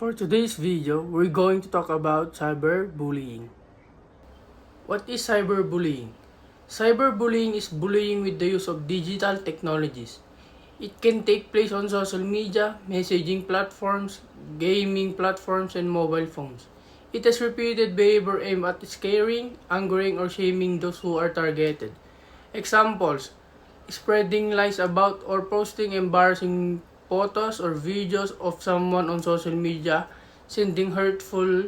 For today's video, we're going to talk about cyberbullying. What is cyberbullying? Cyberbullying is bullying with the use of digital technologies. It can take place on social media, messaging platforms, gaming platforms, and mobile phones. It is repeated behavior aimed at scaring, angering, or shaming those who are targeted. Examples: spreading lies about or posting embarrassing photos or videos of someone on social media, sending hurtful,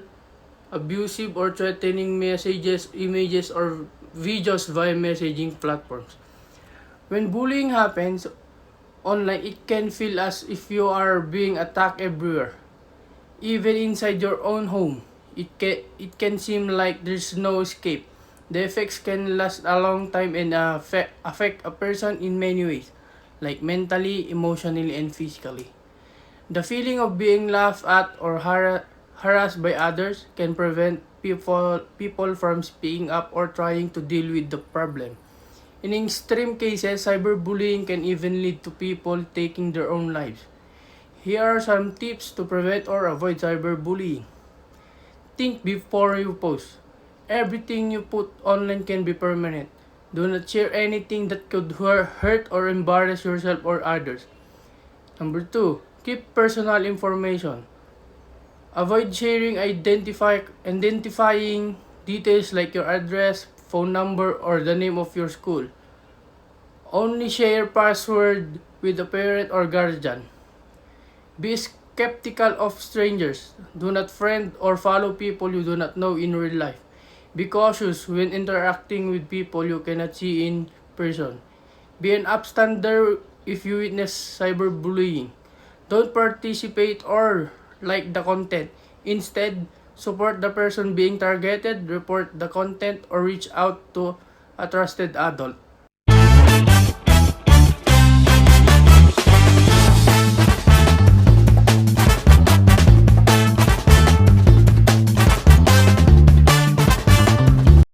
abusive, or threatening messages, images, or videos via messaging platforms. When bullying happens online, it can feel as if you are being attacked everywhere, even inside your own home. It can seem like there's no escape. The effects can last a long time and affect a person in many ways, like mentally, emotionally, and physically. The feeling of being laughed at or harassed by others can prevent people from speaking up or trying to deal with the problem. In extreme cases, cyberbullying can even lead to people taking their own lives. Here are some tips to prevent or avoid cyberbullying. Think before you post. Everything you put online can be permanent. Do not share anything that could hurt or embarrass yourself or others. Number 2. Keep personal information. Avoid sharing identifying details like your address, phone number, or the name of your school. Only share password with a parent or guardian. Be skeptical of strangers. Do not friend or follow people you do not know in real life. Be cautious when interacting with people you cannot see in person. Be an upstander if you witness cyberbullying. Don't participate or like the content. Instead, support the person being targeted, report the content, or reach out to a trusted adult.